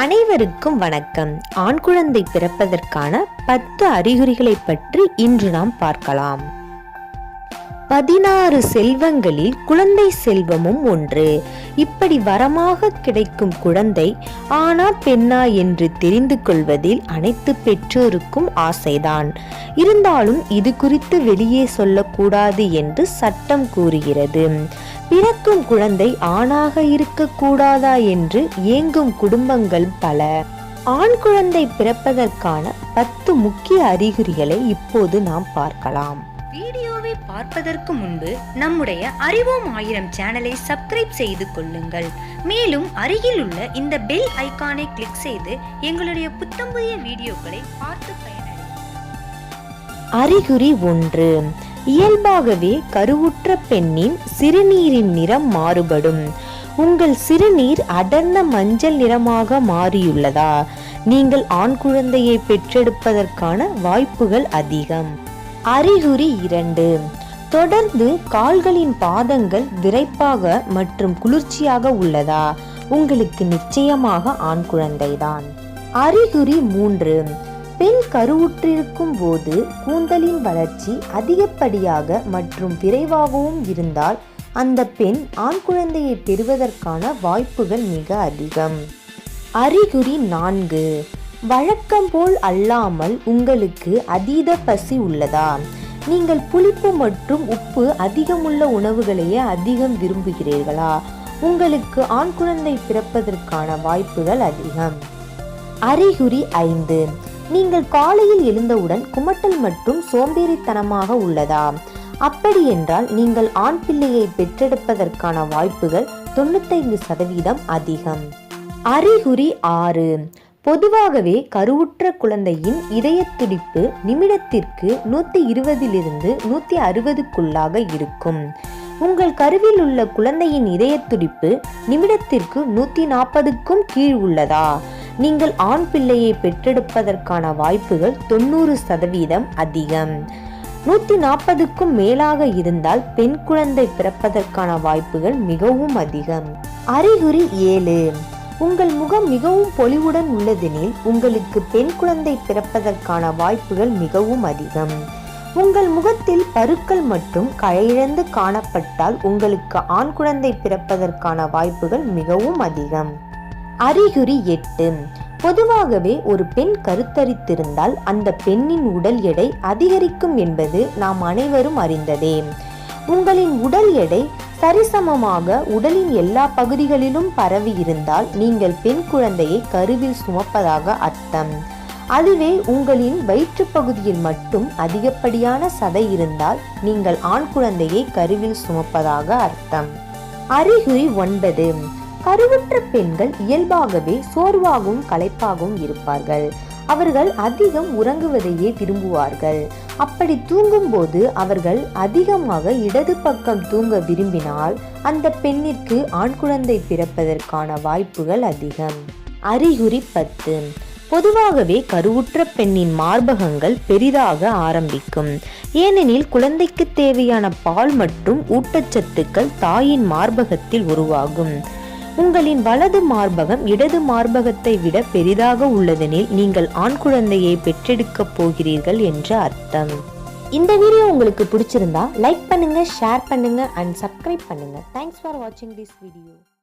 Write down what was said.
அனைவருக்கும் வணக்கம். ஆண் குழந்தை பிறப்பதற்கான 10 அறிகுறிகளை பற்றி இன்று நாம் பார்க்கலாம். 16 செல்வங்களில் குழந்தை செல்வமும் ஒன்று. இப்படி வரமாக கிடைக்கும் குழந்தை ஆனா பெண்ணா என்று தெரிந்து கொள்வதில் அனைத்து பெற்றோருக்கும் ஆசைதான். இருந்தாலும் இது குறித்து வெளியே சொல்லக்கூடாது என்று சட்டம் கூறுகிறது. பிறக்கும் குழந்தை ஆணாக இருக்கக்கூடாதா என்று ஏங்கும் குடும்பங்கள் பல. ஆண் குழந்தை பிறப்பதற்கான 10 முக்கிய அறிகுறிகளை இப்போது நாம் பார்க்கலாம். வீடியோவை பார்ப்பதற்கு முன்பு நம்முடைய அறிவோம் 1000 சேனலை சப்ஸ்கிரைப் செய்து கொள்ளுங்கள். மேலும் அருகில் உள்ள இந்த பெல் ஐகானை கிளிக் செய்து எங்களுடைய புத்தம்புதிய வீடியோக்களை பார்த்து பயனடையுங்கள். அறிகுறி 1. இயல்பாகவே கருவுற்ற பெண்ணின் சிறுநீரின் நிறம் மாறுபடும். உங்கள் சிறுநீர் அடர்ந்த மஞ்சள் நிறமாக மாறியுள்ளதா? நீங்கள் ஆண் குழந்தையை பெற்றெடுப்பதற்கான வாய்ப்புகள் அதிகம். அறிகுறி 2. தொடர்ந்து கால்களின் பாதங்கள் விரைப்பாக மற்றும் குளிர்ச்சியாக உள்ளதா? உங்களுக்கு நிச்சயமாக ஆண் குழந்தைதான். அறிகுறி 3. பெண் கருவுற்றிருக்கும் போது கூந்தலின் வளர்ச்சி அதிகப்படியாக மற்றும் விரைவாகவும் இருந்தால் அந்த பெண் ஆண் குழந்தையை பெறுவதற்கான வாய்ப்புகள் மிக அதிகம். அறிகுறி 4. வழக்கம் போல் அல்லாமல் உங்களுக்கு அதீத பசி உள்ளதா? நீங்கள் புளிப்பு மற்றும் உப்பு அதிகமுள்ள உணவுகளையே அதிகம் விரும்புகிறீர்களா? உங்களுக்கு ஆண் குழந்தை பிறப்பதற்கான வாய்ப்புகள் அதிகம். அறிகுறி 5. நீங்கள் காலையில் எழுந்தவுடன் குமட்டல் மற்றும் சோம்பேறித்தனமாக உள்ளதா? அப்படி என்றால் நீங்கள் ஆண் பிள்ளையை பெற்றெடுப்பதற்கான வாய்ப்புகள் 95% அதிகம். அறிகுறி 6. பொதுவாகவே கருவுற்ற குழந்தையின் இதய துடிப்பு நிமிடத்திற்கு 120 - 160க்குள்ளாக இருக்கும். உங்கள் கருவில் உள்ள குழந்தையின் இதய துடிப்பு நிமிடத்திற்கு 140க்கும் கீழ் உள்ளதா? நீங்கள் ஆண் பிள்ளையை பெற்றெடுப்பதற்கான வாய்ப்புகள் 90% அதிகம். 140க்கும் மேலாக இருந்தால் பெண் குழந்தை பிறப்பதற்கான வாய்ப்புகள் மிகவும் அதிகம். அறிகுறி 7. உங்கள் முகம் மிகவும் பொலிவுடன் உள்ளதெனில் உங்களுக்கு பெண் குழந்தை பிறப்பதற்கான வாய்ப்புகள் மிகவும் அதிகம். உங்கள் முகத்தில் பருக்கள் மற்றும் களையிழந்து காணப்பட்டால் உங்களுக்கு ஆண் குழந்தை பிறப்பதற்கான வாய்ப்புகள் மிகவும் அதிகம். அறிகுறி 8. பொதுவாகவே ஒரு பெண் கருத்தரித்திருந்தால் அந்த பெண்ணின் உடல் எடை அதிகரிக்கும் என்பது நாம் அனைவரும் அறிந்ததே. உங்களின் உடல் எடை சரிசமமாக உடலின் எல்லா பகுதிகளிலும் பரவி இருந்தால் நீங்கள் பெண் குழந்தையை கருவில் சுமப்பதாக அர்த்தம். அதுவே உங்களின் வயிற்று பகுதியில் மட்டும் அதிகப்படியான சதை இருந்தால் நீங்கள் ஆண் குழந்தையை கருவில் சுமப்பதாக அர்த்தம். அறிகுறி 9. கருவுற்ற பெண்கள் இயல்பாகவே சோர்வாகவும் களைப்பாகவும் இருப்பார்கள். அவர்கள் அதிகம் உறங்குவதையே விரும்புவார்கள். அப்படி தூங்கும் போது அவர்கள் அதிகமாக இடது பக்கம் தூங்க விரும்பினால் அந்த பெண்ணிற்கு ஆண் குழந்தை பிறப்பதற்கான வாய்ப்புகள் அதிகம். அறிகுறி 10. பொதுவாகவே கருவுற்ற பெண்ணின் மார்பகங்கள் பெரிதாக ஆரம்பிக்கும். ஏனெனில் குழந்தைக்கு தேவையான பால் மற்றும் ஊட்டச்சத்துக்கள் தாயின் மார்பகத்தில் உருவாகும். உங்களின் வலது மார்பகம் இடது மார்பகத்தை விட பெரிதாக உள்ளதெனில் நீங்கள் ஆண் குழந்தையை பெற்றெடுக்கப் போகிறீர்கள் என்று அர்த்தம். இந்த வீடியோ உங்களுக்கு பிடிச்சிருந்தா லைக் பண்ணுங்க, ஷேர் பண்ணுங்க அண்ட் சப்ஸ்கிரைப் பண்ணுங்க. தேங்க்ஸ் ஃபார் வாட்சிங் திஸ் வீடியோ.